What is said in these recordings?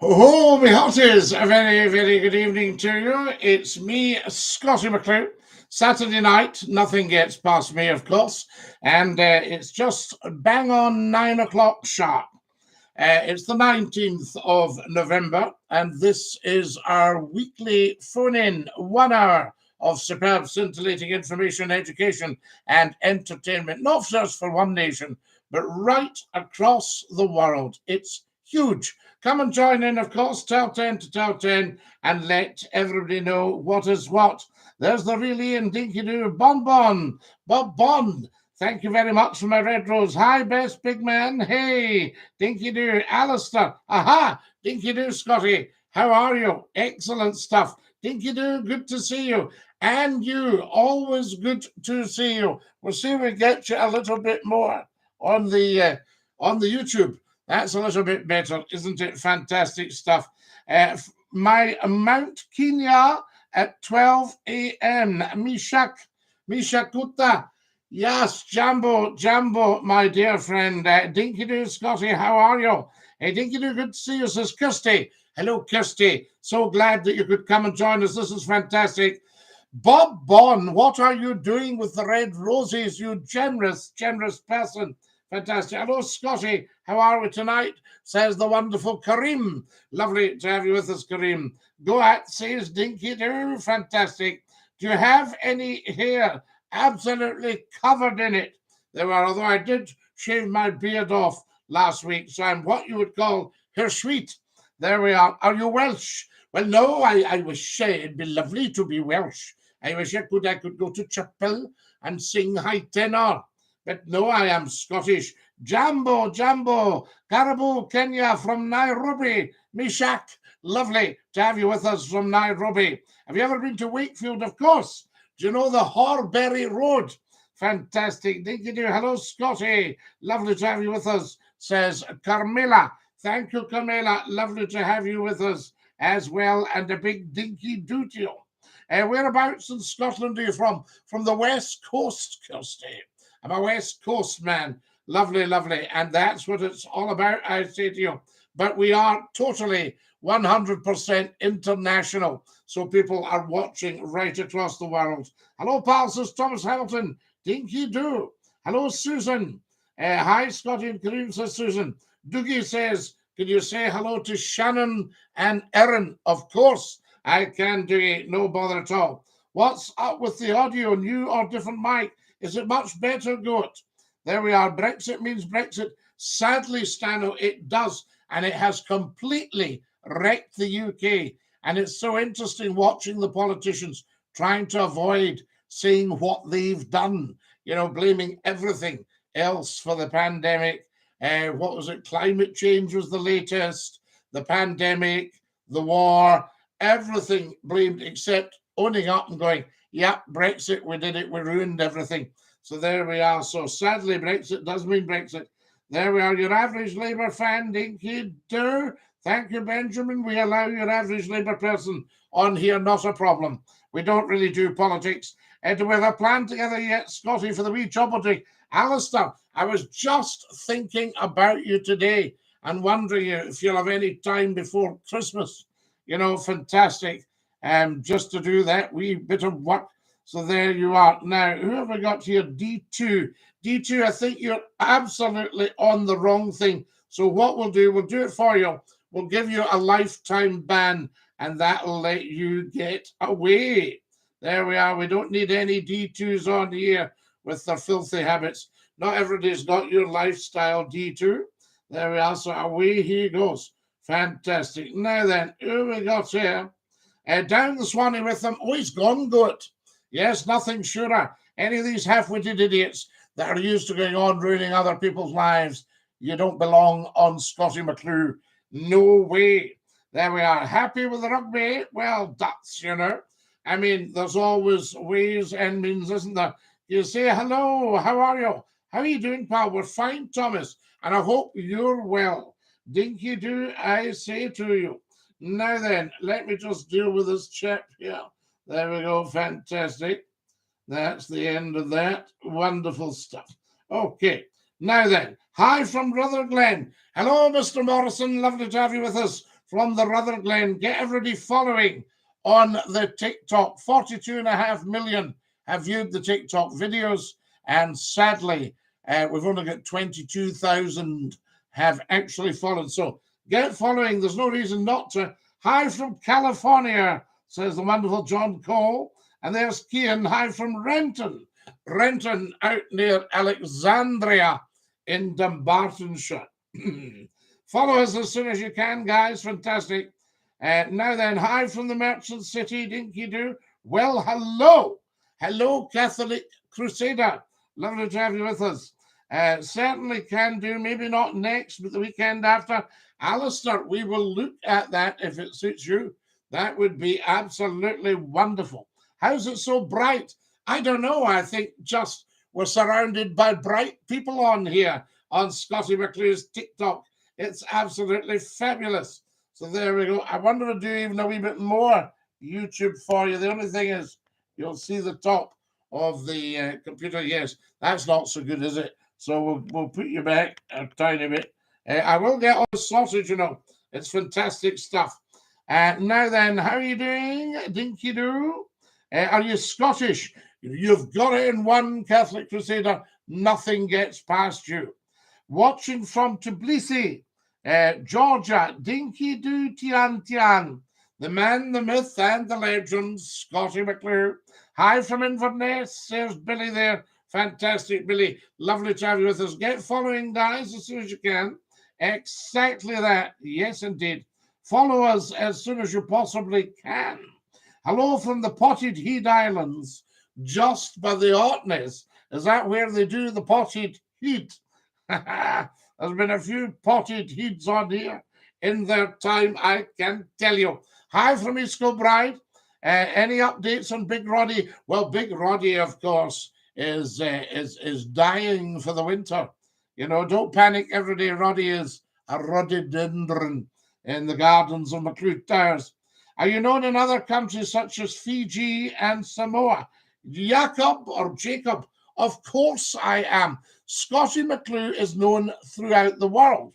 Oh, me hotties, a very, very good evening to you. It's me, Scottie McClue. Saturday night, nothing gets past me, of course, and it's just bang on 9 o'clock sharp. It's the 19th of November, and this is our weekly phone in 1 hour of superb, scintillating information, education, and entertainment, not just for one nation, but right across the world. It's huge. Come and join in, of course, tell 10 to tell 10, and let everybody know what is what. There's the real Ian Dinky-Doo Bonbon, Bob Bond. Thank you very much for my red rose. Hi, best big man. Hey, Dinky-Doo, Alistair. Aha, Dinky-Doo, Scotty. How are you? Excellent stuff. Dinky-Doo, good to see you. And you, always good to see you. We'll see if we get you a little bit more on the YouTube. That's a little bit better, isn't it? Fantastic stuff. My Mount Kenya at 12 a.m. Mishakuta. Yes, Jambo, my dear friend. Dinky-Doo, Scotty, how are you? Hey, Dinky-Doo, good to see you, says Kirsty. Hello, Kirsty. So glad that you could come and join us. This is fantastic. Bob Bon, what are you doing with the red roses, you generous person? Fantastic. Hello, Scotty. How are we tonight? Says the wonderful Kareem. Lovely to have you with us, Kareem. Go at, says Dinky-Doo. Fantastic. Do you have any hair absolutely covered in it? There were, although I did shave my beard off last week, so I'm what you would call hair sweet. There we are. Are you Welsh? Well, no, I wish it'd be lovely to be Welsh. I wish I could go to chapel and sing high tenor. But no, I am Scottish. Jambo, Caribou, Kenya from Nairobi. Mishak, lovely to have you with us from Nairobi. Have you ever been to Wakefield? Of course. Do you know the Horbury Road? Fantastic. Dinky-Doo. Hello, Scotty. Lovely to have you with us, says Carmela. Thank you, Carmela. Lovely to have you with us as well. And a big Dinky-Doo to you. Whereabouts in Scotland are you from? From the West Coast, Kirsty. I'm a West Coast man. Lovely. And that's what it's all about, I say to you. But we are totally 100% international. So people are watching right across the world. Hello, pal, says Thomas Hamilton. Dinky-Doo. Hello, Susan. Hi, Scotty and Kareem, says Susan. Doogie says, can you say hello to Shannon and Erin? Of course I can, Doogie. No bother at all. What's up with the audio? New or different mic? Is it much better, Goat? There we are. Brexit means Brexit. Sadly, Stano, it does. And it has completely wrecked the UK. And it's so interesting watching the politicians trying to avoid saying what they've done, blaming everything else for the pandemic. What was it? Climate change was the latest. The pandemic, the war, everything blamed except owning up and going, yep, Brexit, we did it, we ruined everything. So there we are. So sadly, Brexit does mean Brexit. There we are, your average Labour fan, Dinky-Doo. Thank you, Benjamin. We allow your average Labour person on here, not a problem. We don't really do politics. Do we have a plan together yet, Scotty, for the wee chopperty? Alistair, I was just thinking about you today and wondering if you'll have any time before Christmas. Fantastic. Just to do that wee bit of work. So there you are. Now, who have we got here? D2. D2, I think you're absolutely on the wrong thing. So what we'll do it for you. We'll give you a lifetime ban, and that'll let you get away. There we are. We don't need any D2s on here with their filthy habits. Not everybody's got your lifestyle, D2. There we are. So away he goes. Fantastic. Now then, who we got here? Down the Swanee with them. Oh, he's gone, Goat. Yes, nothing surer. Any of these half-witted idiots that are used to going on ruining other people's lives, you don't belong on Scottie McClue. No way. There we are. Happy with the rugby? Well, that's, I mean, there's always ways and means, isn't there? You say hello. How are you? How are you doing, pal? We're fine, Thomas. And I hope you're well. Dinky-Doo, I say to you. Now then, let me just deal with this chap here. There we go. Fantastic. That's the end of that. Wonderful stuff. Okay. Now then, hi from Rutherglen. Hello, Mr. Morrison. Lovely to have you with us from the Rutherglen. Get everybody following on the TikTok. 42.5 million have viewed the TikTok videos, and sadly, we've only got 22,000 have actually followed. So get following. There's no reason not to. Hi from California, says the wonderful John Cole. And there's Kian. Hi from Renton. Renton out near Alexandria in Dumbartonshire. Follow us as soon as you can, guys. Fantastic. Now then, hi from the Merchant City, Dinky-Doo. Well, hello. Hello, Catholic Crusader. Lovely to have you with us. Certainly can do. Maybe not next, but the weekend after. Alistair, we will look at that if it suits you. That would be absolutely wonderful. How's it so bright? I don't know. I think just we're surrounded by bright people on here on Scottie McClue's TikTok. It's absolutely fabulous. So there we go. I wonder if I'll do even a wee bit more YouTube for you. The only thing is you'll see the top of the computer. Yes, that's not so good, is it? So we'll put you back a tiny bit. I will get all the sausage, you know. It's fantastic stuff. Now then, how are you doing, Dinky-Doo? Are you Scottish? You've got it in one, Catholic Crusader. Nothing gets past you. Watching from Tbilisi, Georgia, Dinky-Doo Tian Tian. The man, the myth, and the legend, Scottie McClue. Hi from Inverness, there's Billy there. Fantastic, Billy. Lovely to have you with us. Get following, guys, as soon as you can. Exactly that. Yes, indeed. Follow us as soon as you possibly can. Hello from the Potted Head Islands, just by the Orkneys. Is that where they do the potted head? There's been a few potted heads on here in their time, I can tell you. Hi from East Kilbride. Any updates on Big Roddy? Well, Big Roddy, of course, is dying for the winter. You know, don't panic every day. Roddy is a rhododendron in the gardens of McClue Towers. Are you known in other countries such as Fiji and Samoa? Jacob or Jacob? Of course I am. Scottie McClue is known throughout the world.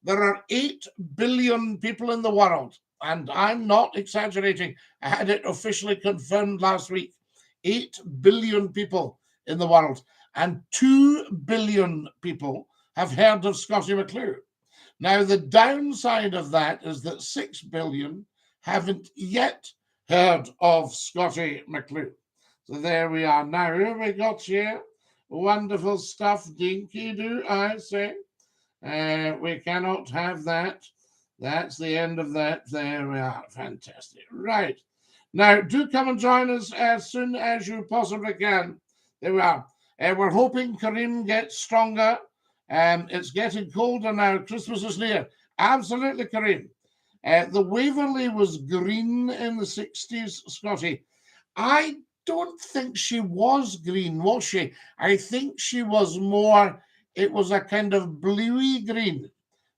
There are 8 billion people in the world, and I'm not exaggerating. I had it officially confirmed last week. 8 billion people in the world, and 2 billion people have heard of Scottie McClue. Now, the downside of that is that 6 billion haven't yet heard of Scottie McClue. So there we are. Now, who have we got here? Wonderful stuff. Dinky-Doo, I say. We cannot have that. That's the end of that. There we are. Fantastic. Right. Now, do come and join us as soon as you possibly can. There we are. We're hoping Kareem gets stronger. It's getting colder now. Christmas is near. Absolutely, Kareem. The Waverley was green in the 60s, Scottie. I don't think she was green, was she? I think she was more, it was a kind of bluey green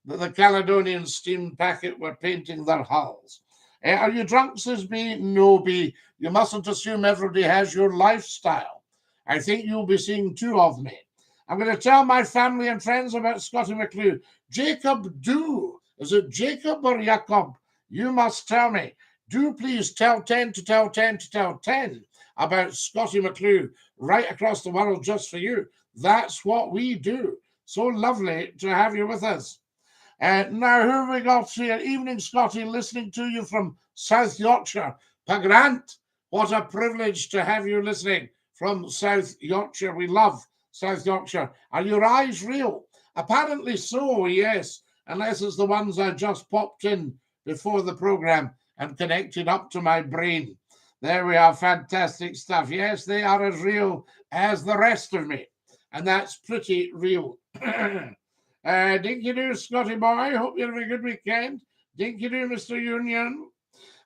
that the Caledonian steam packet were painting their hulls. Are you drunk, says B? No, B. You mustn't assume everybody has your lifestyle. I think you'll be seeing 2 of me. I'm going to tell my family and friends about Scottie McClue. Jacob Do. Is it Jacob or Jacob? You must tell me. Do please tell 10 to tell 10 to tell 10 about Scottie McClue right across the world just for you. That's what we do. So lovely to have you with us. Now, who have we got here? Evening, Scottie, listening to you from South Yorkshire. Pagrant, what a privilege to have you listening from South Yorkshire. We love South Yorkshire. Are your eyes real? Apparently so, yes, unless it's the ones I just popped in before the program and connected up to my brain. There we are, fantastic stuff. Yes, they are as real as the rest of me, and that's pretty real. Dinky-Doo, Scottie boy, hope you have a good weekend. Dinky-Doo, Mr. Union.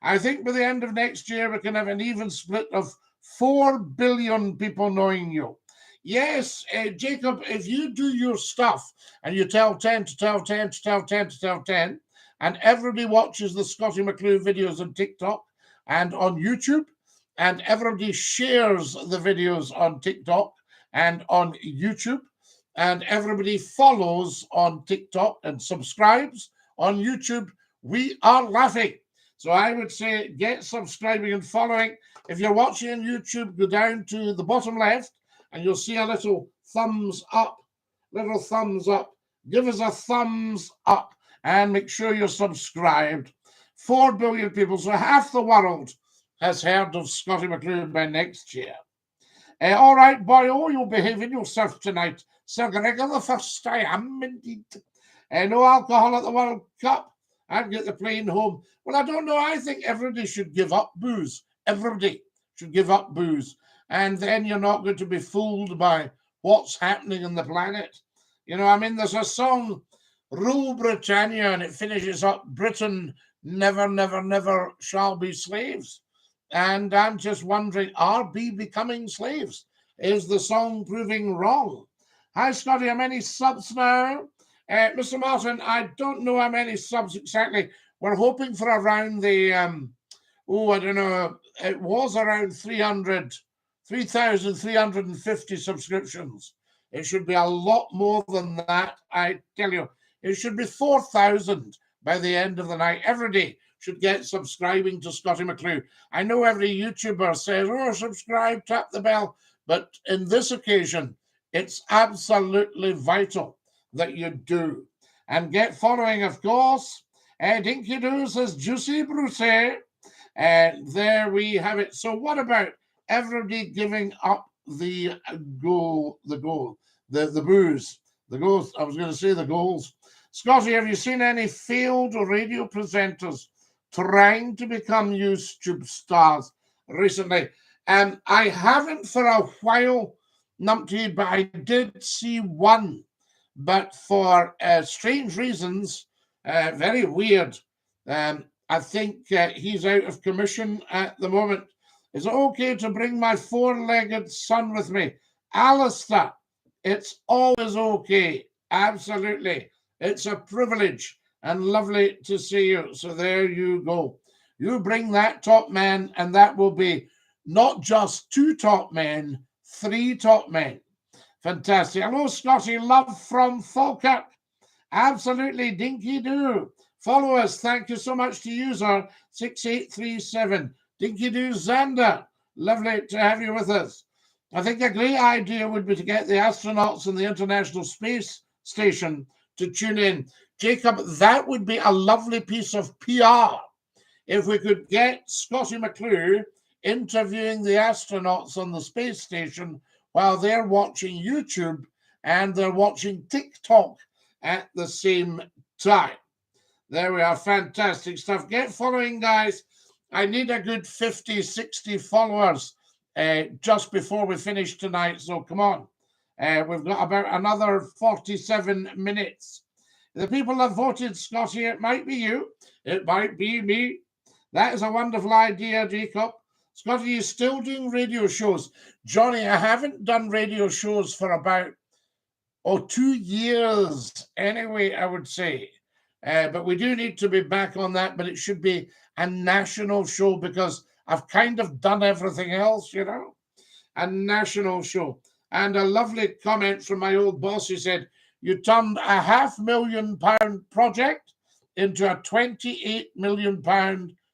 I think by the end of next year, we can have an even split of 4 billion people knowing you. Yes, Jacob, if you do your stuff and you tell 10 to tell 10 to tell 10 to tell 10, and everybody watches the Scottie McClue videos on TikTok and on YouTube, and everybody shares the videos on TikTok and on YouTube, and everybody follows on TikTok and subscribes on YouTube, we are laughing. So I would say get subscribing and following. If you're watching on YouTube, go down to the bottom left and you'll see a little thumbs up. Little thumbs up. Give us a thumbs up and make sure you're subscribed. 4 billion people, so half the world has heard of Scottie McClue by next year. All right, boy, you're behaving yourself tonight. Sir Gregor the First, I am indeed. No alcohol at the World Cup. I'd get the plane home. Well, I don't know. I think everybody should give up booze. Everybody should give up booze. And then you're not going to be fooled by what's happening on the planet. You know, I mean, there's a song, Rule Britannia, and it finishes up, Britain never, never, never shall be slaves. And I'm just wondering, are we becoming slaves? Is the song proving wrong? Hi, Scottie, how many subs now? Mr. Martin, I don't know how many subs exactly. We're hoping for around the, I don't know, it was around 3,350 subscriptions. It should be a lot more than that, I tell you. It should be 4,000 by the end of the night. Every day should get subscribing to Scottie McClue. I know every YouTuber says, oh, subscribe, tap the bell. But in this occasion, it's absolutely vital that you do. And get following, of course. DINKY-DOO says, Juicy Bruce. And there we have it. So what about everybody giving up the booze? The goals. I was going to say the goals. Scottie, have you seen any failed radio presenters trying to become YouTube stars recently? I haven't for a while, Numpty, but I did see one. But for strange reasons, very weird. I think he's out of commission at the moment. Is it okay to bring my four-legged son with me? Alistair, it's always okay. Absolutely. It's a privilege and lovely to see you. So there you go. You bring that top man, and that will be not just 2 top men, 3 top men. Fantastic. Hello, Scottie. Love from Falkirk. Absolutely. DINKY-DOO. Follow us. Thank you so much to user 6837. DINKY-DOO Xander. Lovely to have you with us. I think a great idea would be to get the astronauts in the International Space Station to tune in. Jacob, that would be a lovely piece of PR if we could get Scottie McClue interviewing the astronauts on the space station while they're watching YouTube and they're watching TikTok at the same time. There we are. Fantastic stuff. Get following, guys. I need a good 50, 60 followers just before we finish tonight. So come on. We've got about another 47 minutes. The people have voted, Scottie. It might be you. It might be me. That is a wonderful idea, Jacob. Scottie is still doing radio shows. Johnny, I haven't done radio shows for about 2 years anyway, I would say. But we do need to be back on that, but it should be a national show because I've kind of done everything else, you know. A national show. And a lovely comment from my old boss. He said, you turned a £500,000 project into a £28 million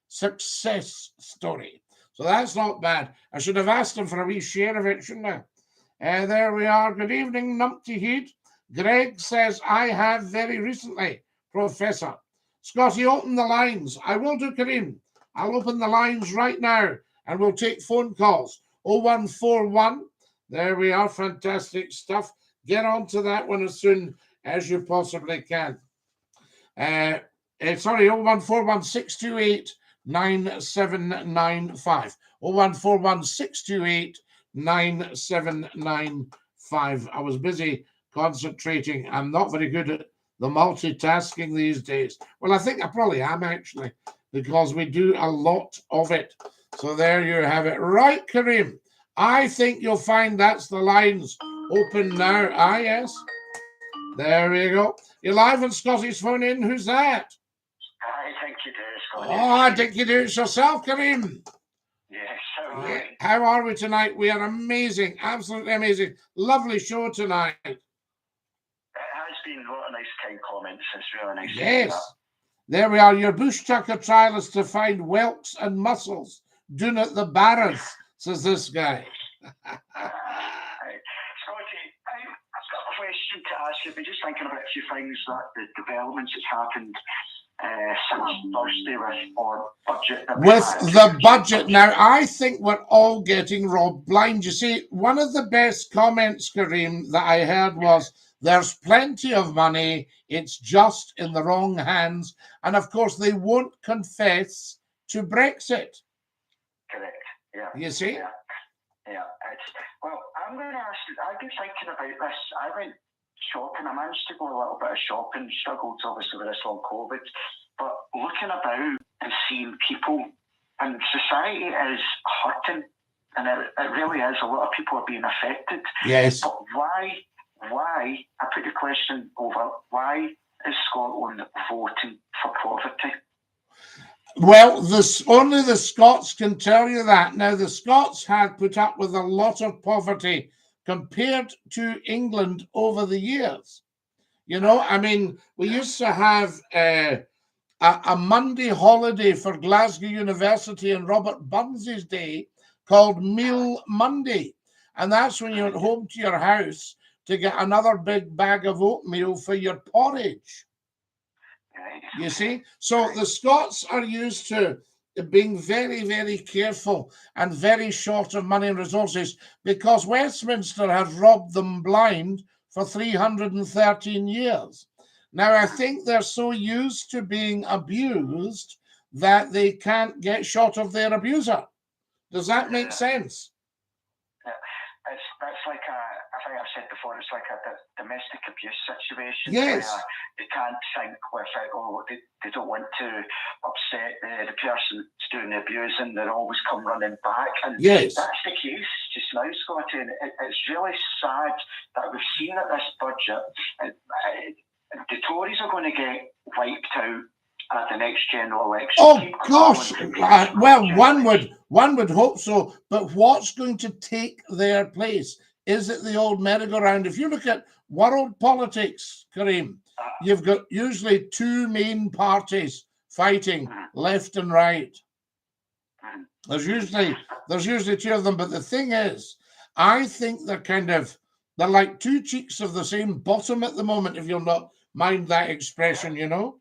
success story. So that's not bad. I should have asked him for a wee share of it, shouldn't I? There we are. Good evening, Numpty Heat. Greg says, I have very recently, Professor. Scottie, open the lines. I will do, Kareem. I'll open the lines right now and we'll take phone calls. 0141. There we are. Fantastic stuff. Get on to that one as soon as you possibly can. Sorry, 0141 628 9795. 0141 628 9795. I was busy concentrating. I'm not very good at the multitasking these days. Well, I think I probably am actually, because we do a lot of it. So there you have it. Right, Kareem. I think you'll find that's the lines open now. Ah, yes. There we go. You're live on Scottie's phone in. Who's that? Hi, DINKY-DOO, Scottie. Oh, DINKY-DOO, it's yourself, Kareem. Yes, How are we tonight? We are amazing. Absolutely amazing. Lovely show tonight. It has been. What a nice kind comments. It's really nice. Yes. There we are. Your bush tucker trial is to find whelks and mussels. Do not the barras, says this guy. Scotty, I've got a question to ask you. We're just thinking about a few things that the developments that's happened since Thursday with our budget. With the budget. Now, I think we're all getting robbed blind. You see, one of the best comments, Kareem, that I heard was, there's plenty of money, it's just in the wrong hands. And of course, they won't confess to Brexit. Correct, yeah. You see? Yeah. Well, I'm going to ask you, I've been thinking about this. I went shopping. I managed to go a little bit of shopping, struggled obviously with this long COVID, but looking about and seeing people, and society is hurting, and it really is. A lot of people are being affected. Yes. But why, I put the question over, why is Scotland voting for poverty? Well, only the Scots can tell you that. Now, the Scots had put up with a lot of poverty compared to England over the years. You know, I mean, we used to have a Monday holiday for Glasgow University and Robert Burns's day called Meal Monday. And that's when you went home to your house to get another big bag of oatmeal for your porridge. You see? So the Scots are used to being very, very careful and very short of money and resources because Westminster has robbed them blind for 313 years. Now, I think they're so used to being abused that they can't get short of their abuser. Does that make sense? That's like I think I've said before, it's like a domestic abuse situation. Yes. Where they can't think with it, they don't want to upset the person that's doing the abusing, they always come running back. And yes, that's the case just now, Scotty. And it's really sad that we've seen that this budget, the Tories are going to get wiped out at the next general election. Oh gosh! Well, one would hope so. But what's going to take their place? Is it the old merry-go-round? If you look at world politics, Kareem, you've got usually two main parties fighting, left and right. There's usually two of them. But the thing is, I think they're like two cheeks of the same bottom at the moment. If you'll not mind that expression, you know.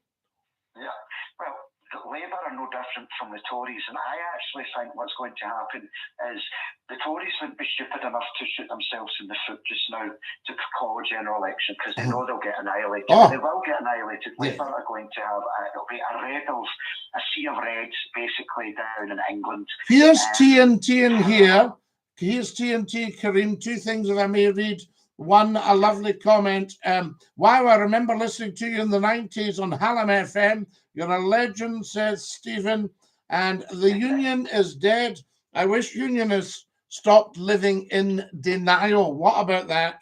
Labour are no different from the Tories, and I actually think what's going to happen is the Tories would be stupid enough to shoot themselves in the foot just now to call a general election because they know they'll get annihilated. They will get annihilated. Labour are going to have it'll be a sea of reds basically down in England. Here's TNT in here. Here's TNT, Kareem. Two things that I may read. One, a lovely comment. Wow, I remember listening to you in the 90s on Hallam FM. You're a legend, says Stephen. And the union is dead. I wish unionists stopped living in denial. What about that?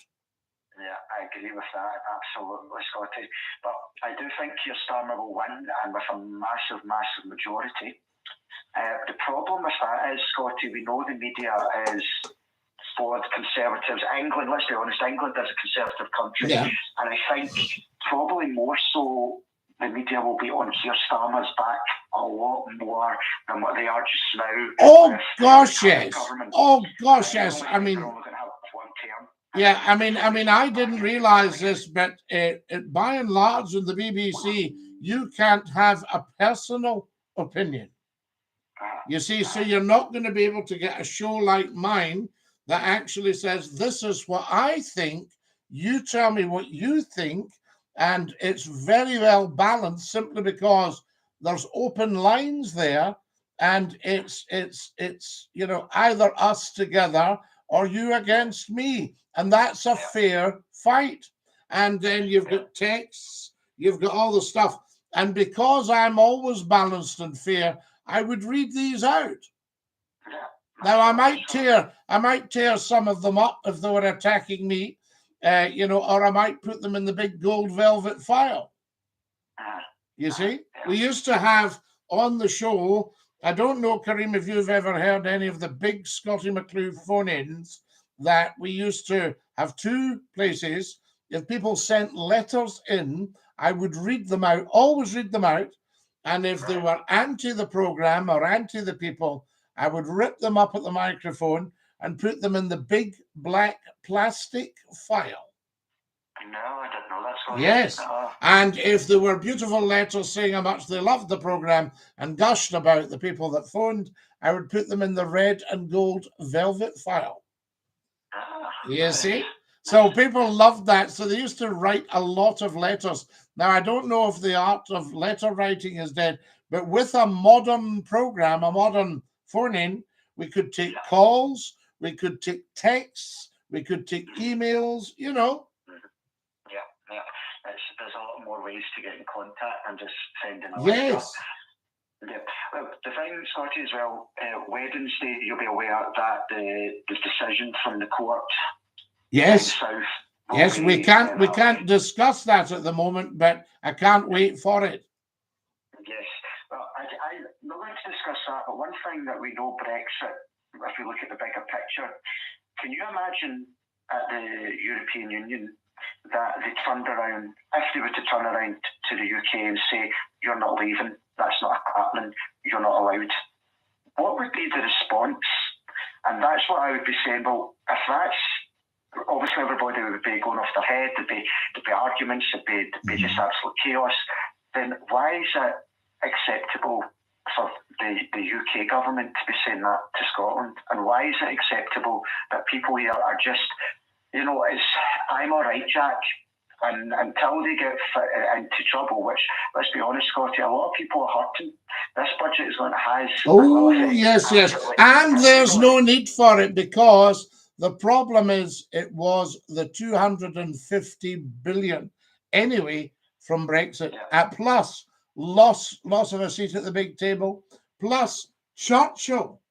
Yeah, I agree with that. Absolutely, Scotty. But I do think Keir Starmer will win, and with a massive, massive majority. The problem with that is, Scotty, we know the media is for the Conservatives. England, let's be honest, England is a conservative country. Yeah. And I think probably more so the media will be on Keir Starmer's back a lot more than what they are just now. Oh, gosh, yes. Oh, gosh, yes. I mean, yeah, I mean, I didn't realize this, but by and large in the BBC, you can't have a personal opinion. You see, so you're not going to be able to get a show like mine that actually says, this is what I think, you tell me what you think, and it's very well balanced simply because there's open lines there, and it's you know, either us together or you against me, and that's a fair fight. And then you've got texts, you've got all the stuff, and because I'm always balanced and fair, I would read these out. Now I might tear some of them up if they were attacking me, you know, or I might put them in the big gold velvet file. You see, we used to have on the show. I don't know, Kareem, if you've ever heard any of the big Scottie McClue phone-ins. That we used to have two places. If people sent letters in, I would read them out. Always read them out. And if they were anti the program or anti the people, I would rip them up at the microphone and put them in the big black plastic file. No, I didn't know that. Scotty. Yes. And if there were beautiful letters saying how much they loved the program and gushed about the people that phoned, I would put them in the red and gold velvet file. You see? So people loved that. So they used to write a lot of letters. Now, I don't know if the art of letter writing is dead, but with a modern program, a modern phone-in, we could take calls, we could take texts, we could take emails, you know. Yeah. There's a lot more ways to get in contact than just sending a letter. Yes. Yeah. Well, the thing, Scotty, as well, Wednesday, you'll be aware that the decision from the court. Yes. Yes, we can't discuss that at the moment, but I can't wait for it. Yes. Well, I'm not going to discuss that, but one thing that we know Brexit, if we look at the bigger picture, can you imagine at the European Union that they turned around, if they were to turn around to the UK and say, you're not leaving, that's not happening, you're not allowed? What would be the response? And that's what I would be saying. Well, if that's, obviously everybody would be going off their head, there'd be arguments, there'd be just absolute chaos. Then why is it acceptable for the UK government to be saying that to Scotland? And why is it acceptable that people here are just, you know, I'm all right, Jack, and until they get into trouble, which, let's be honest, Scotty, a lot of people are hurting. This budget is going to have... Oh, yes. And there's no need for it, because the problem is it was the 250 billion anyway from Brexit, plus loss of a seat at the big table, plus Churchill,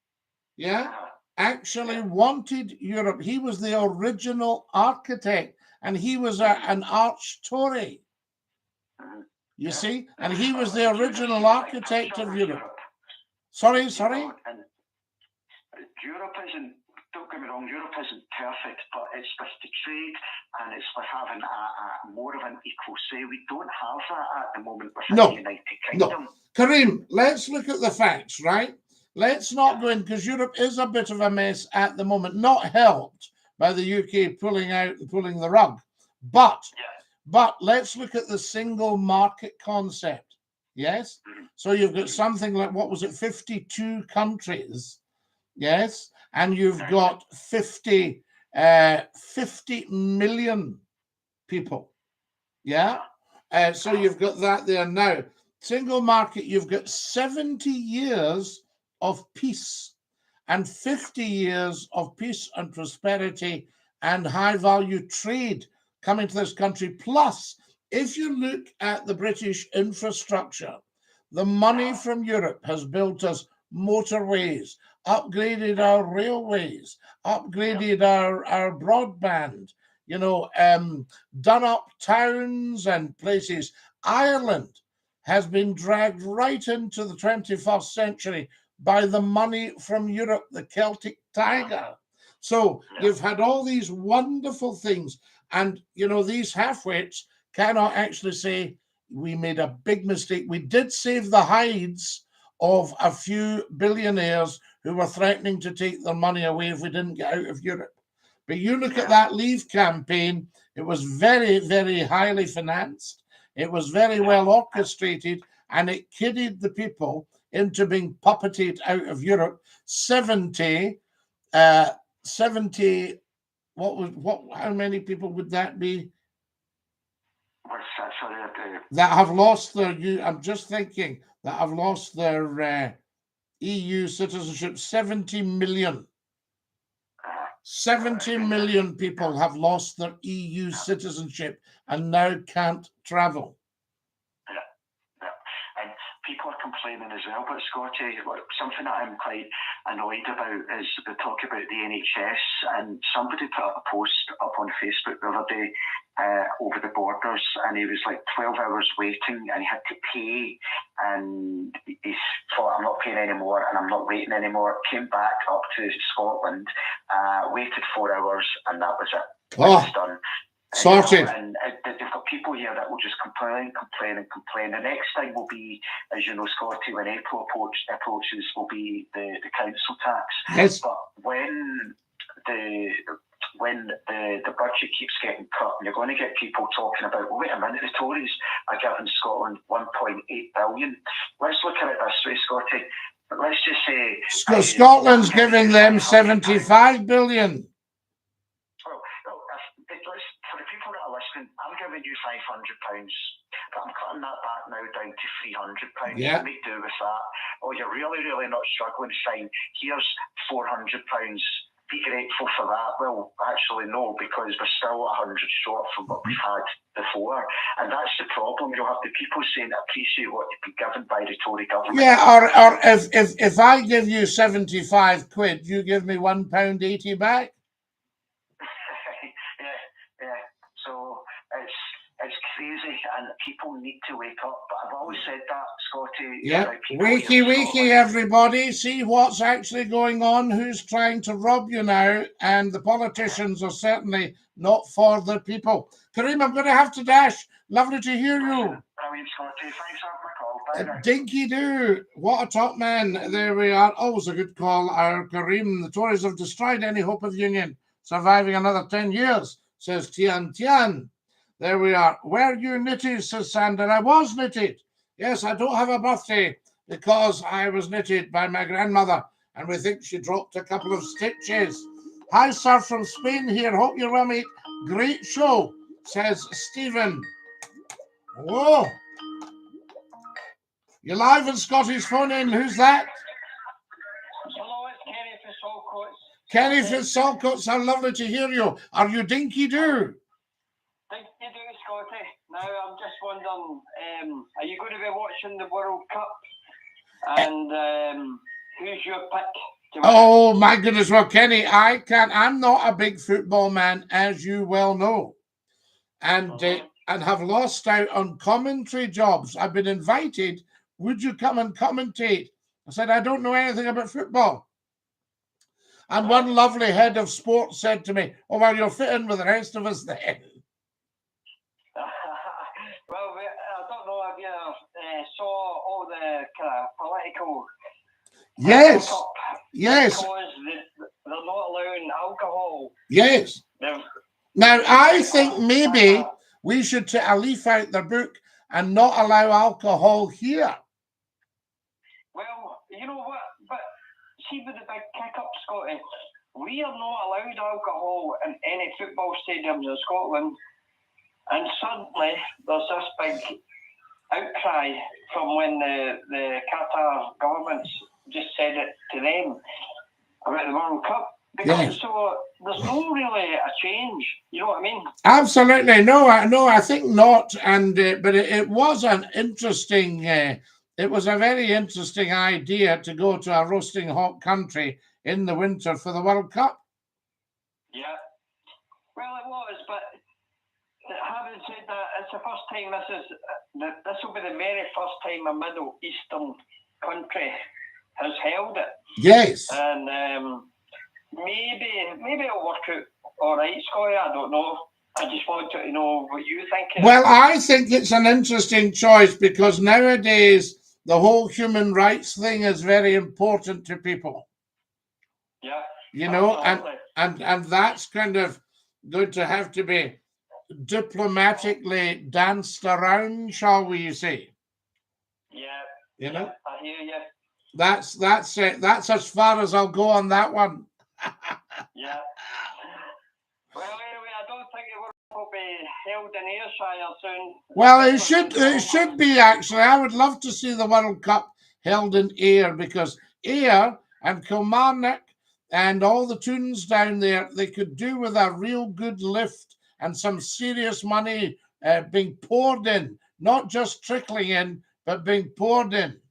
actually wanted Europe. He was the original architect, and he was an arch Tory, you see, and he was the original architect of Europe. Sorry? And Europe isn't, don't get me wrong, Europe isn't perfect, but it's with the trade and it's with having a more of an equal say. We don't have that at the moment within the United Kingdom. No. Kareem, let's look at the facts, right? Let's not go in, because Europe is a bit of a mess at the moment, not helped by the UK pulling the rug. But let's look at the single market concept. Yes? So you've got something like, what was it, 52 countries. Yes? And you've got 50 million people. Yeah? So you've got that there now. Single market, you've got 70 years of peace and 50 years of peace and prosperity and high value trade coming to this country. Plus, if you look at the British infrastructure, the money from Europe has built us motorways, upgraded our railways, upgraded our broadband, you know, done up towns and places. Ireland has been dragged right into the 21st century by the money from Europe, the Celtic Tiger. So you've had all these wonderful things, and, you know, these half-wits cannot actually say, we made a big mistake. We did save the hides of a few billionaires who were threatening to take their money away if we didn't get out of Europe. But you look at that Leave campaign, it was very, very highly financed. It was very well orchestrated, and it kidded the people into being puppeted out of Europe. 70, how many people would that be? That have lost their, I'm just thinking, that have lost their EU citizenship. 70 million. 70 million people have lost their EU citizenship and now can't travel. And people are complaining as well, but Scotty, something that I'm quite annoyed about is they talk about the NHS, and somebody put a post up on Facebook the other day over the borders, and he was like 12 hours waiting and he had to pay, and he thought, I'm not paying anymore and I'm not waiting anymore. Came back up to Scotland, waited 4 hours, and that was it. It's done. Sorted. And they've got people here that will just complain. The next thing will be, as you know, Scotty, when April approaches, will be the council tax. Yes. But when the budget keeps getting cut, and you're going to get people talking about, well, wait a minute, the Tories are giving Scotland 1.8 billion. Let's look at it this way, Scotty. Let's just say Scotland's giving them 75 billion. Well, for the people that are listening, I'm giving you £500, but I'm cutting that back now down to £300. Yeah. Make do with that. Oh, you're really, really not struggling, fine. Here's £400. Be grateful for that. Well, actually, no, because we're still 100 short from what we've had before. And that's the problem. You'll have the people saying, appreciate what you've been given by the Tory government. Yeah, or if I give you 75 quid, you give me £1.80 back? Yeah. So it's crazy, and people need to wake up. But I've always said that, Scotty. Yeah, wakey, everybody. See what's actually going on, who's trying to rob you now, and the politicians are certainly not for the people. Kareem, I'm going to have to dash. Lovely to hear you. Brilliant, Scotty. Thanks for my call. Bye. Dinky-Doo, what a top man. There we are. Always a good call. Our Kareem, the Tories have destroyed any hope of union. Surviving another 10 years, says Tian. There we are. Were you knitted, says Sander. I was knitted. Yes, I don't have a birthday because I was knitted by my grandmother, and we think she dropped a couple of stitches. Hi, sir, from Spain here. Hope you're well, mate. Great show, says Stephen. Whoa. You're live on Scotty's phone in. Who's that? Hello, it's Kenny for Saltcoats. Kenny from Saltcoats. How lovely to hear you. Are you Dinky-Doo? Dinky-Doo, Scotty. Now, I'm just wondering, are you going to be watching the World Cup? And who's your pick? Oh, my goodness. Well, Kenny, I'm not a big football man, as you well know. And have lost out on commentary jobs. I've been invited. Would you come and commentate? I said, I don't know anything about football. And one lovely head of sports said to me, oh, well, you're fitting with the rest of us then. Well, I don't know if you saw all the kind of political... Yes. Because they're not allowing alcohol. Yes. Now, I think maybe we should take a leaf out the book and not allow alcohol here. Well, you know what? But see, with the big kick-up, Scotty, we are not allowed alcohol in any football stadiums in Scotland. And suddenly, there's this big outcry from when the Qatar government just said it to them about the World Cup. Because so there's no really a change. You know what I mean? Absolutely. No, I think not. And but it was an interesting. It was a very interesting idea to go to a roasting hot country in the winter for the World Cup. Yeah. Well, it was, but having said that, it's the first time this will be the very first time a Middle Eastern country has held it. Yes. And maybe it'll work out all right, Scotty. I don't know. I just wanted to know what you think. Well, I think it's an interesting choice because nowadays the whole human rights thing is very important to people. Yeah. You know, and that's kind of going to have to be diplomatically danced around, shall we say? Yeah. You know? I hear you. That's it. That's as far as I'll go on that one. Yeah. Well, anyway, I don't think it will be held in Ayrshire soon. Well, it should be actually. I would love to see the World Cup held in Ayr because Ayr and Kilmarnock and all the tunes down there, they could do with a real good lift and some serious money being poured in, not just trickling in, but being poured in.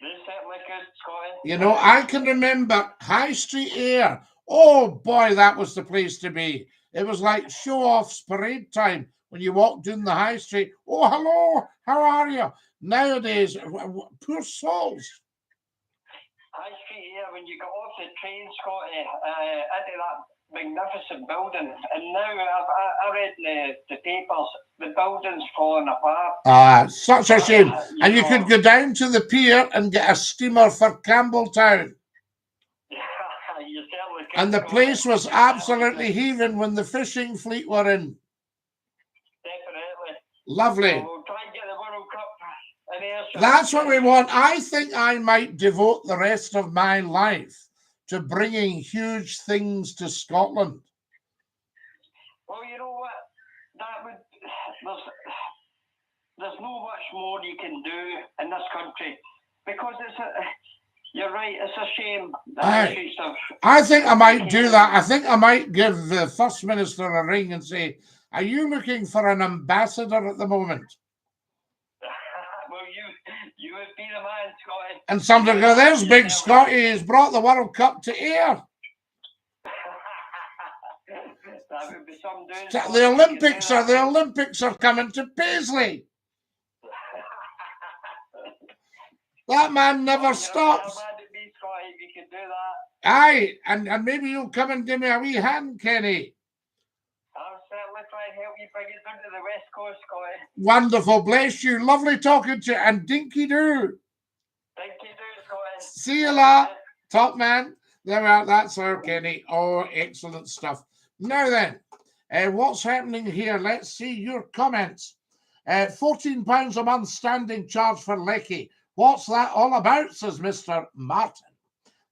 They certainly could, Scotty. You know, I can remember High Street Ayr. Oh boy, that was the place to be. It was like show-offs parade time when you walked down the high street. Oh, hello, how are you? Nowadays, poor souls. High Street Ayr, when you got off the train, Scotty, into that magnificent building, and now I read in the papers, the building's falling apart. Such a shame. And you know, could go down to the pier and get a steamer for Campbelltown. you certainly And the can go place there. was absolutely heaving when the fishing fleet were in. Definitely. Lovely. So we'll try and get the World Cup in Ayrshire. That's what we want. I think I might devote the rest of my life to bringing huge things to Scotland. Well, you know what? That would there's no much more you can do in this country because you're right. It's a shame. I think I might do that. I think I might give the First Minister a ring and say, "Are you looking for an ambassador at the moment?" Well, you would be the man, Scotty. And somebody go, "There's Big Scotty. He's brought the World Cup to Ayr." That would be some doing. The Olympics are coming to Paisley. That man never stops. Aye, and maybe you'll come and give me a wee hand, Kenny. I'll certainly try and help you bring it down to the West Coast, Scotty. Wonderful, bless you. Lovely talking to you, and Dinky-Doo. Dinky-Doo, Scotty. See you lot, top man. There we are. That's our Kenny. Oh, excellent stuff. Now then, what's happening here? Let's see your comments. £14 a month standing charge for Lecky. What's that all about, says Mr. Martin.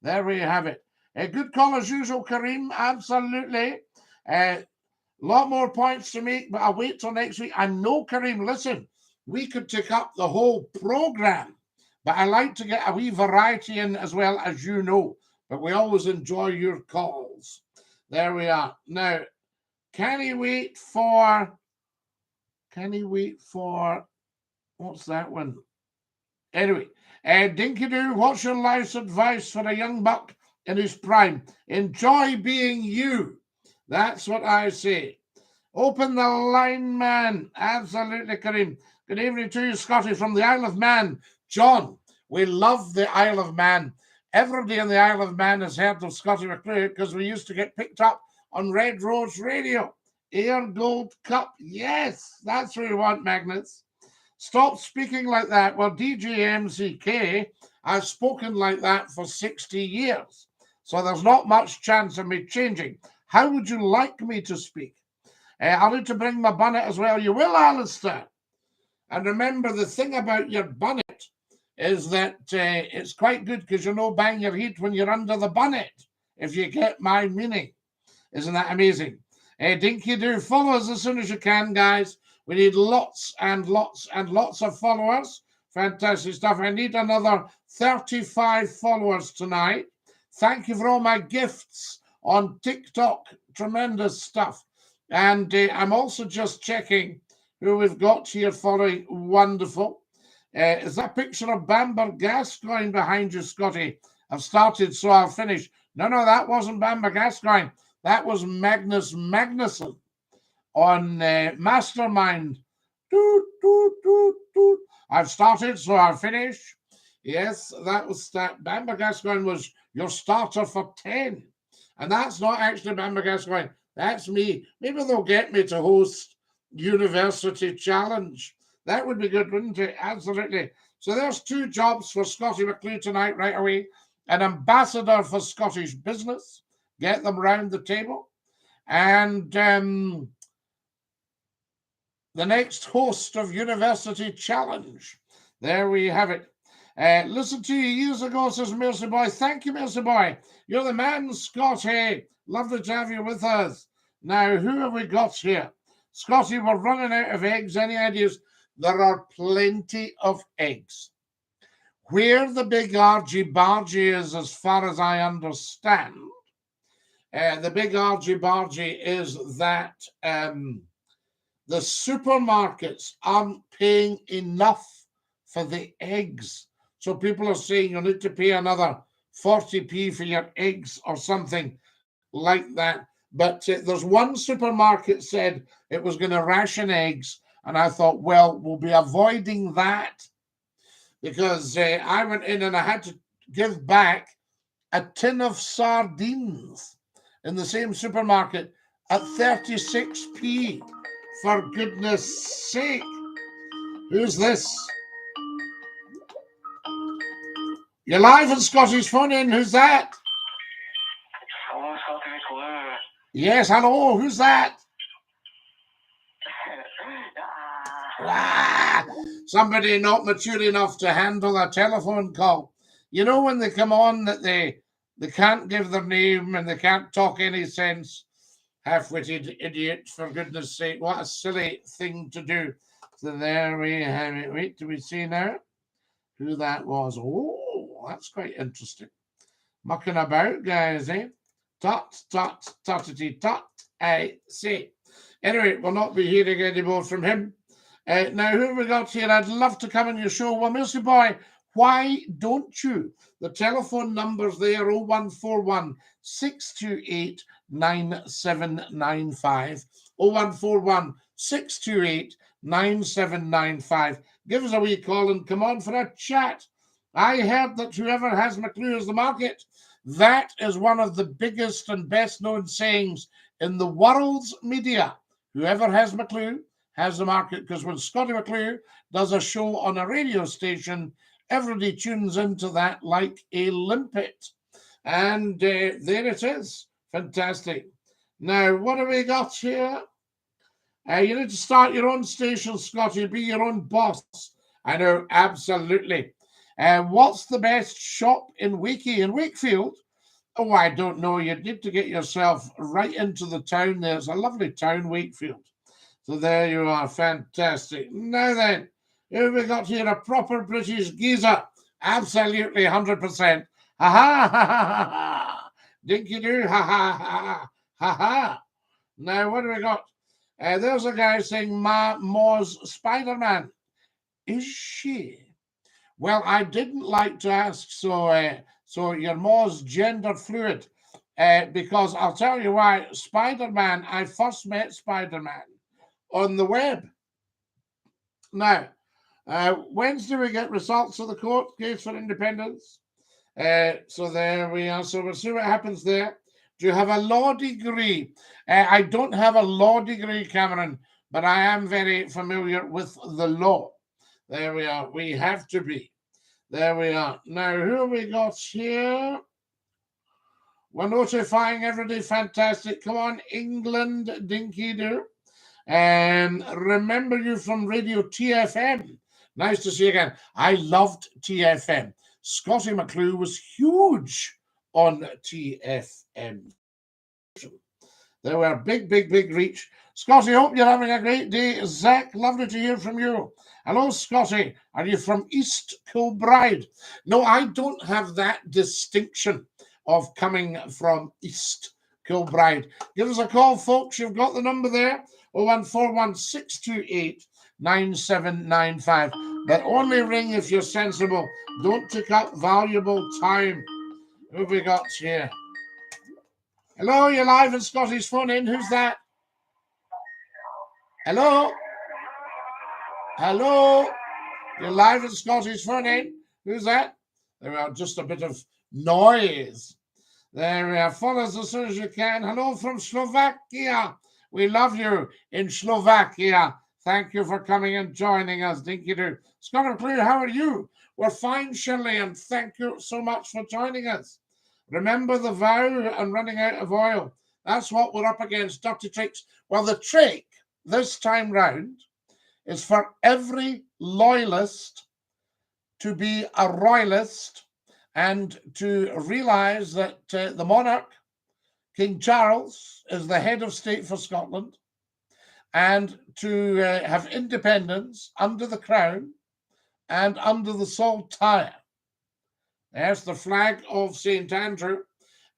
There we have it. A good call as usual, Kareem. Absolutely. Lot more points to make, but I'll wait till next week. I know, Kareem, listen, we could take up the whole program, but I like to get a wee variety in as well, as you know. But we always enjoy your calls. There we are. Now, can he wait for, what's that one? Anyway, Dinky-Doo, what's your life's advice for a young buck in his prime? Enjoy being you. That's what I say. Open the line, man. Absolutely, Kareem. Good evening to you, Scotty, from the Isle of Man. John, we love the Isle of Man. Everybody in the Isle of Man has heard of Scotty McClue because we used to get picked up on Red Rose Radio. Ayr Gold Cup. Yes, that's what we want, Magnets. Stop speaking like that. Well, DJ MCK, I've spoken like that for 60 years. So there's not much chance of me changing. How would you like me to speak? I need to bring my bonnet as well. You will, Alistair. And remember, the thing about your bonnet is that it's quite good because you know bang your head when you're under the bonnet, if you get my meaning. Isn't that amazing? Dinky-Doo, follow us as soon as you can, guys. We need lots and lots and lots of followers. Fantastic stuff. I need another 35 followers tonight. Thank you for all my gifts on TikTok. Tremendous stuff. And I'm also just checking who we've got here following. Wonderful. Is that picture of Bamber Gascoigne behind you, Scotty? I've started, so I'll finish. No, that wasn't Bamber Gascoigne. That was Magnus Magnusson on Mastermind. Doot, doot, doot, doot. I've started, so I'll finish. Yes, that was that. Bamber Gascoigne was your starter for 10. And that's not actually Bamber Gascoigne. That's me. Maybe they'll get me to host University Challenge. That would be good, wouldn't it? Absolutely. So there's 2 jobs for Scotty McClue tonight right away. An ambassador for Scottish business. Get them round the table. And the next host of University Challenge. There we have it. Listen to you years ago, says Mercy Boy. Thank you, Mercy Boy. You're the man, Scotty. Lovely to have you with us. Now, who have we got here? Scotty, we're running out of eggs. Any ideas? There are plenty of eggs. Where the big argy-bargy is, as far as I understand, the big argy-bargy is that the supermarkets aren't paying enough for the eggs. So people are saying you need to pay another 40p for your eggs or something like that. But there's one supermarket said it was going to ration eggs. And I thought, well, we'll be avoiding that because I went in and I had to give back a tin of sardines. in the same supermarket at 36p. For goodness sake. Who's this? You're live on Scotty's phone in. Who's that? Hello, Scotty McCLUE. Yes, hello. Who's that? Somebody not mature enough to handle a telephone call. You know when they come on that they can't give their name and they can't talk any sense. Half-witted idiot, for goodness sake. What a silly thing to do. So there we have it. Wait, do we see now who that was? Oh, that's quite interesting. Mucking about, guys, eh? Tut, tut, tuttity, tut, I say. Anyway, we'll not be hearing any more from him. Now, who have we got here? I'd love to come on your show. Well, Mr. Boy, why don't you? The telephone number's there, 0141 628 9795. 0141 628 9795. Give us a wee call and come on for a chat. I heard that whoever has McCLUE is the market. That is one of the biggest and best known sayings in the world's media. Whoever has McCLUE has the market, because when Scotty McCLUE does a show on a radio station, everybody tunes into that like a limpet. And there it is. Fantastic. Now, what have we got here? You need to start your own station, Scotty. Be your own boss. I know, absolutely. What's the best shop in Wakefield? Oh, I don't know. You need to get yourself right into the town. There's a lovely town, Wakefield. So there you are. Fantastic. Now then, who have we got here? A proper British geezer. Absolutely, 100%. Ha ha ha ha ha. Dinky-Doo. Ha ha ha ha ha. Now, what do we got? There's a guy saying Ma's Spider-Man. Is she? Well, I didn't like to ask, so your Ma's gender fluid, because I'll tell you why. Spider-Man, I first met Spider-Man on the web. Now, Wednesday we get results of the court case for independence. So there we are. So we'll see what happens there. Do you have a law degree? I don't have a law degree, Cameron, but I am very familiar with the law. There we are. We have to be. There we are. Now, who have we got here? We're notifying everybody. Fantastic. Come on, England, Dinky-Doo. And remember you from Radio TFM. Nice to see you again. I loved TFM. Scotty McCLUE was huge on TFM. They were big, big, big reach. Scotty, hope you're having a great day. Zach, lovely to hear from you. Hello, Scotty. Are you from East Kilbride? No, I don't have that distinction of coming from East Kilbride. Give us a call, folks. You've got the number there. 0141 628 9795. But only ring if you're sensible. Don't take up valuable time. Who have we got here? Hello, you're live on Scotty's phone in. Who's that? Hello? Hello? You're live on Scotty's phone in. Who's that? There we are, just a bit of noise. There we are. Follow us as soon as you can. Hello from Slovakia. We love you in Slovakia. Thank you for coming and joining us. Dinky-Doo. Scotty McCLUE, how are you? We're fine, Shirley, and thank you so much for joining us. Remember the vow and running out of oil. That's what we're up against, dirty tricks. Well, the trick this time round is for every loyalist to be a royalist and to realise that the monarch, King Charles, is the head of state for Scotland, and to have independence under the crown and under the saltire. There's the flag of St. Andrew,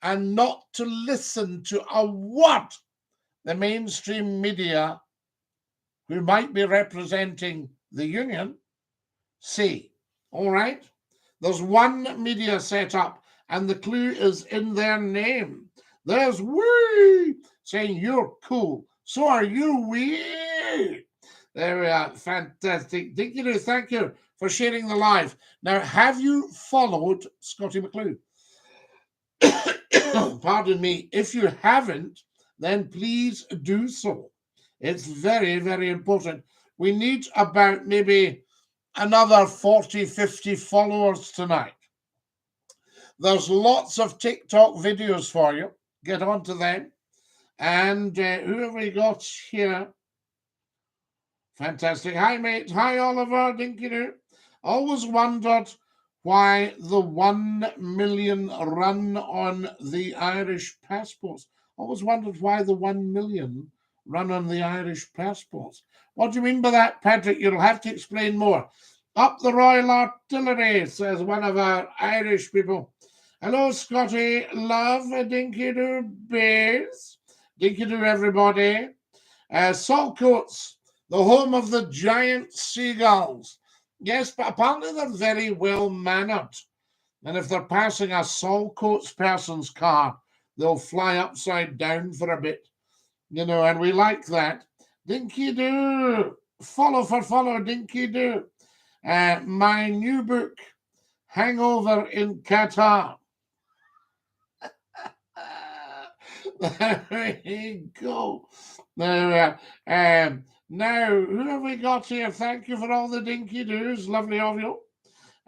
and not to listen to a word the mainstream media, who might be representing the union, say. All right? There's one media set up, and the clue is in their name. There's we saying you're cool. So are you, we. There we are. Fantastic. Dinky-Doo, thank you for sharing the live. Now, have you followed Scotty McCLUE? pardon me, if you haven't, then please do so. It's very, very important. We need about maybe another 40, 50 followers tonight. There's lots of TikTok videos for you. Get onto them. And who have we got here? Fantastic. Hi, mate. Hi, Oliver. DINKY-DOO. Always wondered why the 1 million run on the Irish passports. Always wondered why the 1 million run on the Irish passports. What do you mean by that, Patrick? You'll have to explain more. Up the Royal Artillery, says one of our Irish people. Hello, Scotty. Love DINKY-DOO base. DINKY-DOO, everybody. Saltcoats, the home of the giant seagulls. Yes, but apparently they're very well mannered. And if they're passing a Saltcoats person's car, they'll fly upside down for a bit. You know, and we like that. DINKY-DOO. Follow for follow, DINKY-DOO. My new book, Hangover in Qatar. There you go. Now, who have we got here? Thank you for all the DINKY-DOOs. Lovely of you.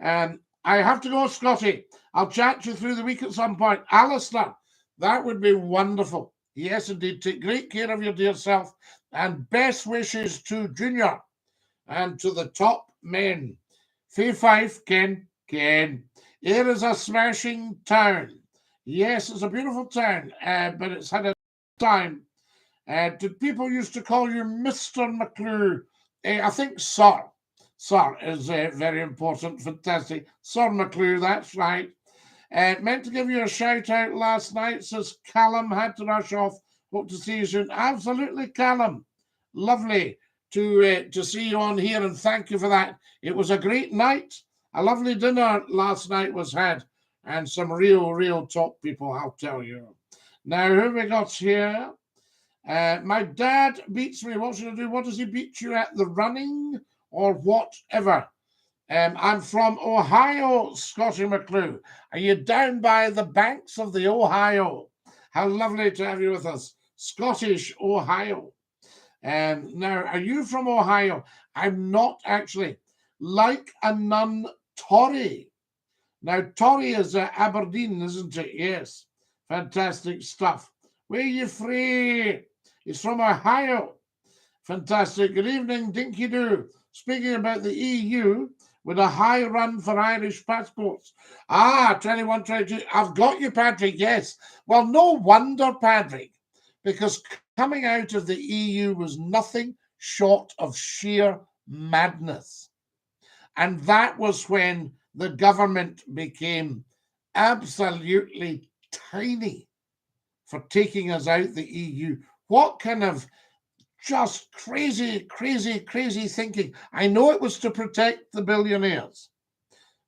I have to go, Scotty. I'll chat to you through the week at some point. Alistair, that would be wonderful. Yes, indeed. Take great care of your dear self. And best wishes to Junior and to the top men. Fee Fife, Ken. Here is a smashing town. Yes, it's a beautiful town, but it's had a time. Did people used to call you Mr. McCLUE? I think Sir. Sir is very important. Fantastic. Sir McCLUE, that's right. Meant to give you a shout out last night, says Callum, had to rush off. Hope to see you soon. Absolutely, Callum. Lovely to see you on here, and thank you for that. It was a great night. A lovely dinner last night was had, and some real top people, I'll tell you. Now, who have we got here? My dad beats me. What should I do? What does he beat you at? The running or whatever? I'm from Ohio, Scotty McClue. Are you down by the banks of the Ohio? How lovely to have you with us. Scottish Ohio. Now, are you from Ohio? I'm not actually. Like a nun, Tory. Now, Tory is Aberdeen, isn't it? Yes. Fantastic stuff. Where are you free? He's from Ohio. Fantastic. Good evening, DINKY-DOO. Speaking about the EU, with a high run for Irish passports. 21, 22. I've got you, Patrick, yes. Well, no wonder, Patrick, because coming out of the EU was nothing short of sheer madness. And that was when the government became absolutely tiny for taking us out the EU. What kind of just crazy thinking. I know it was to protect the billionaires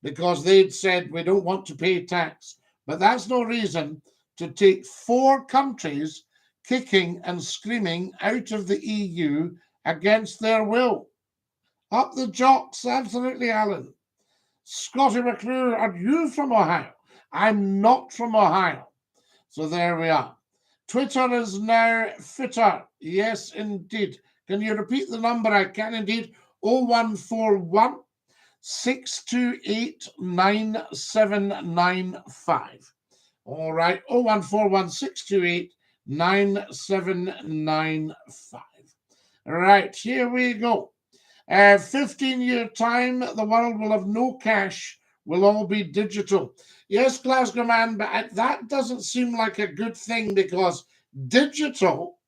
because they'd said we don't want to pay tax, but that's no reason to take 4 countries kicking and screaming out of the EU against their will. Up the jocks, absolutely, Alan. Scotty McClure, are you from Ohio? I'm not from Ohio. So there we are. Twitter is now fitter. Yes, indeed. Can you repeat the number? I can indeed. 0141 628 9795. All right. 0141 628 9795. Right. Here we go. 15-year time, the world will have no cash. Will all be digital. Yes, Glasgow man, but that doesn't seem like a good thing because digital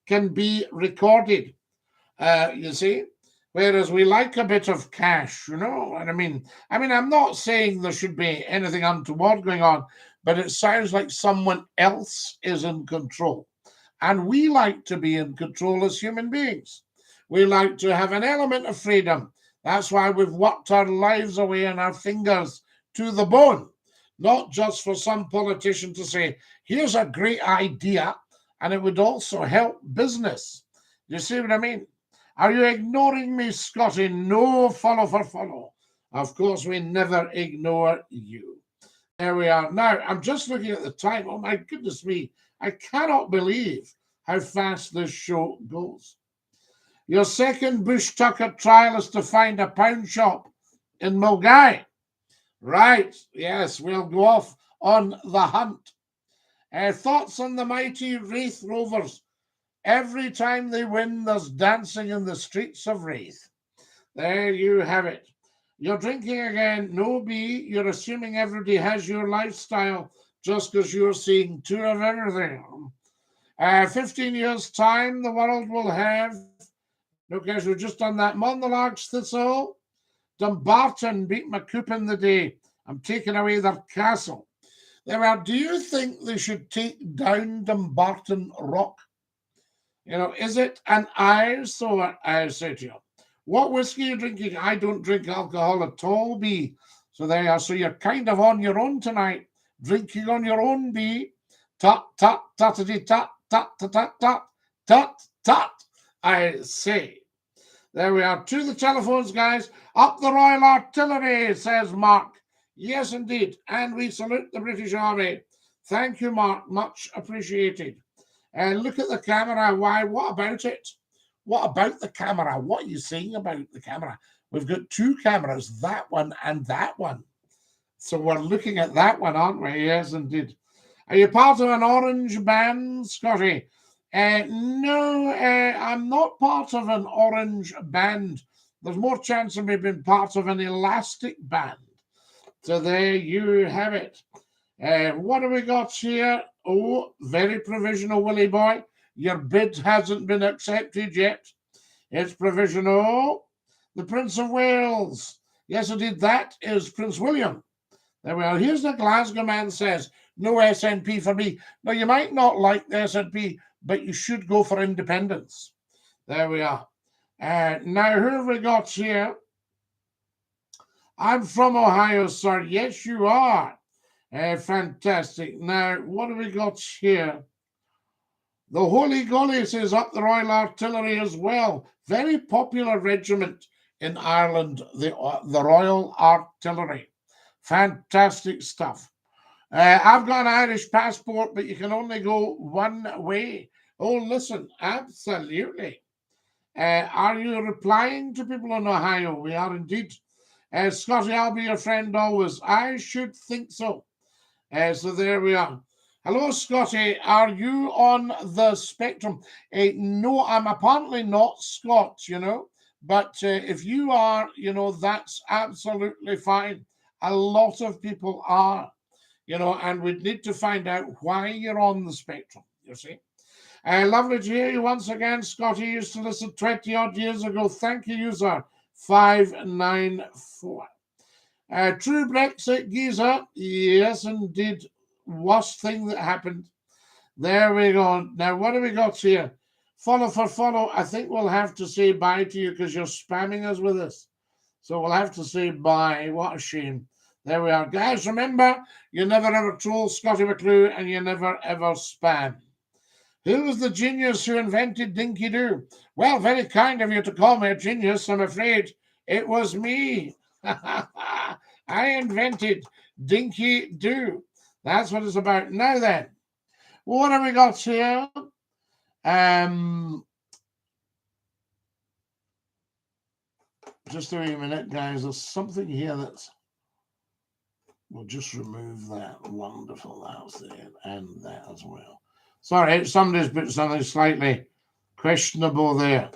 can be recorded, you see, whereas we like a bit of cash, you know. And I mean, I'm not saying there should be anything untoward going on, but it sounds like someone else is in control. And we like to be in control as human beings. We like to have an element of freedom. That's why we've worked our lives away and our fingers to the bone, not just for some politician to say, here's a great idea, and it would also help business. You see what I mean? Are you ignoring me, Scotty? No, follow for follow. Of course, we never ignore you. There we are. Now, I'm just looking at the time. Oh, my goodness me. I cannot believe how fast this show goes. Your second Bush Tucker trial is to find a pound shop in Mulgai. Right. Yes, we'll go off on the hunt. Thoughts on the mighty Wraith Rovers? Every time they win, there's dancing in the streets of Wraith. There you have it. You're drinking again. No, B, you're assuming everybody has your lifestyle just because you're seeing two of everything. 15 years' time, the world will have, no, guys, we've just done that. Montalarks Thistle. Dumbarton beat McCLUE in the day. I'm taking away their castle. There are, do you think they should take down Dumbarton Rock? You know, is it an eyesore? I say to you. What whiskey are you drinking? I don't drink alcohol at all, B. So there you are. So you're kind of on your own tonight. Drinking on your own, B. Tut, tut, tutty, tut, tut, tut, tut, tut, tut, tut, I say. There we are. To the telephones, guys. Up the Royal Artillery, says Mark. Yes, indeed. And we salute the British Army. Thank you, Mark. Much appreciated. And look at the camera. Why? What about it? What about the camera? What are you saying about the camera? We've got two cameras, that one and that one. So we're looking at that one, aren't we? Yes, indeed. Are you part of an orange band, Scotty? No, I'm not part of an orange band. There's more chance of me being part of an elastic band. So there you have it. What have we got here? Oh, very provisional, Willie boy. Your bid hasn't been accepted yet. It's provisional. The Prince of Wales. Yes, indeed, that is Prince William. There we are. Here's the Glasgow man says, no SNP for me. Now, you might not like the SNP, but you should go for independence. There we are. Now, who have we got here? I'm from Ohio, sir. Yes, you are. Fantastic. Now, what have we got here? The Holy Gullies is up the Royal Artillery as well. Very popular regiment in Ireland, the Royal Artillery. Fantastic stuff. I've got an Irish passport, but you can only go one way. Oh, listen, absolutely. Are you replying to people in Ohio? We are indeed. Scotty, I'll be your friend always. I should think so. So there we are. Hello, Scotty. Are you on the spectrum? No, I'm apparently not Scot, you know. But if you are, you know, that's absolutely fine. A lot of people are, you know, and we'd need to find out why you're on the spectrum, you see. Lovely to hear you once again, Scotty. Used to listen 20-odd years ago. Thank you, user 594. True Brexit, geezer. Yes, indeed. Worst thing that happened. There we go. Now, what have we got here? Follow for follow. I think we'll have to say bye to you because you're spamming us with this. So we'll have to say bye. What a shame. There we are. Guys, remember, you never ever troll Scotty McCLUE and you never ever spam. Who was the genius who invented Dinky-Doo? Well, very kind of you to call me a genius. I'm afraid it was me. I invented Dinky-Doo. That's what it's about. Now then, what have we got here? Just a minute, guys. There's something here that's... We'll just remove that. Wonderful. That's there. And that as well. Sorry, somebody's put something slightly questionable there.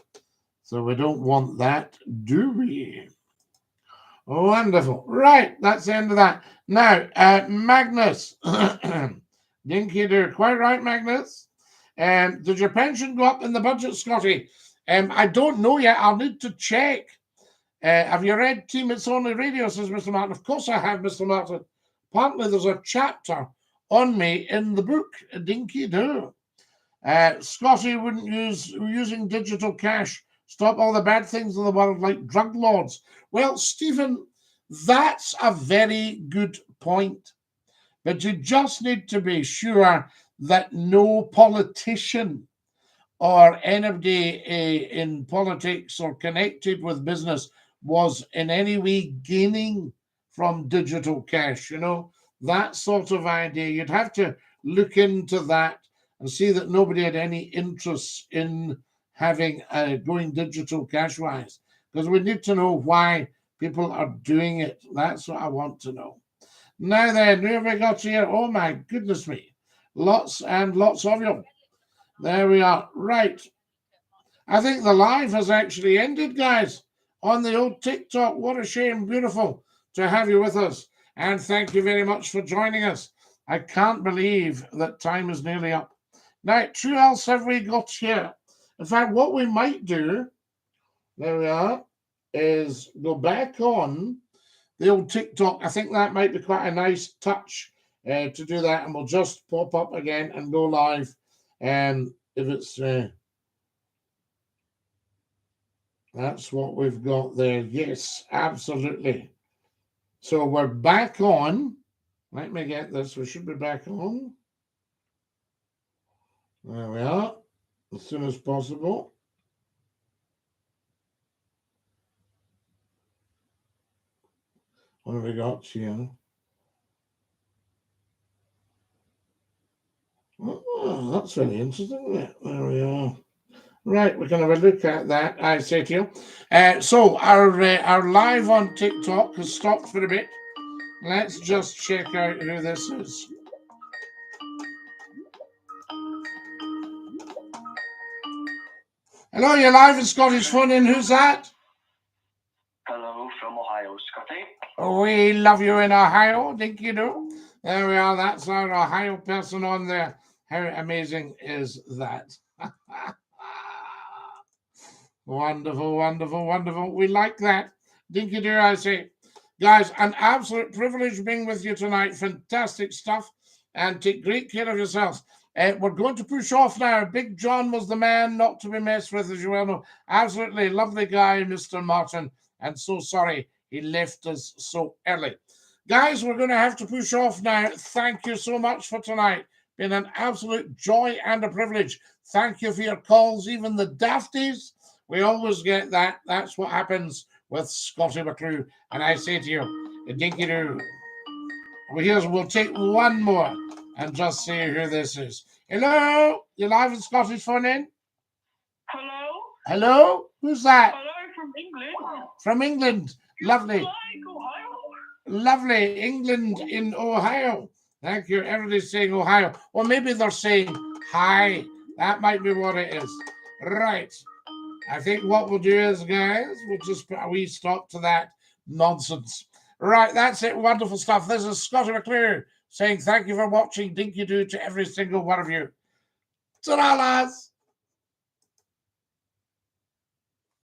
So we don't want that, do we? Wonderful. Right, that's the end of that. Now, Magnus. Dinky-Doo. Quite right, Magnus. Did your pension go up in the budget, Scotty? I don't know yet. I'll need to check. Have you read Team It's Only Radio, says Mr. Martin? Of course I have, Mr. Martin. Apparently there's a chapter on me in the book, Dinky-Doo. Scotty wouldn't using digital cash. Stop all the bad things in the world like drug lords. Well, Stephen, that's a very good point. But you just need to be sure that no politician or anybody in politics or connected with business was in any way gaining from digital cash. You know, that sort of idea. You'd have to look into that and see that nobody had any interest in having going digital cash-wise, because we need to know why people are doing it. That's what I want to know. Now then, who have we got here? Oh my goodness me. Lots and lots of you. There we are. Right. I think the live has actually ended, guys, on the old TikTok. What a shame. Beautiful to have you with us. And thank you very much for joining us. I can't believe that time is nearly up. Now, who else have we got here? In fact, what we might do, there we are, is go back on the old TikTok. I think that might be quite a nice touch to do that. And we'll just pop up again and go live. If it's... that's what we've got there. Yes, absolutely. So we're back on. Let me get this. We should be back on. There we are. As soon as possible. What have we got here? Oh, that's very interesting, isn't it? There we are. Right, we can have a look at that, I say to you. So our live on TikTok has stopped for a bit. Let's just check out who this is. Hello, you're live in Scottish Phone In. Who's that? Hello from Ohio, Scotty. We love you in Ohio, Dinky-Doo. There we are. That's our Ohio person on there. How amazing is that? Wonderful, wonderful, wonderful. We like that. Dinky-Doo, I say. Guys, an absolute privilege being with you tonight. Fantastic stuff. And take great care of yourselves. We're going to push off now. Big John was the man not to be messed with, as you well know. Absolutely lovely guy, Mr. Martin. And so sorry he left us so early. Guys, we're going to have to push off now. Thank you so much for tonight. Been an absolute joy and a privilege. Thank you for your calls, even the dafties. We always get that. That's what happens with Scotty McClue. And I say to you, Dinky-Doo. We'll take one more and just see who this is. Hello? You're live in Scottish Phone In? Hello? Hello? Who's that? Hello from England. From England. Lovely. Like Ohio. Lovely. England in Ohio. Thank you. Everybody's saying Ohio. Or maybe they're saying hi. That might be what it is. Right. I think what we'll do is, guys, we'll just put a wee stop to that nonsense. Right, that's it. Wonderful stuff. This is Scotty McClue saying thank you for watching Dinky-Doo to every single one of you. Ta-ra, lads.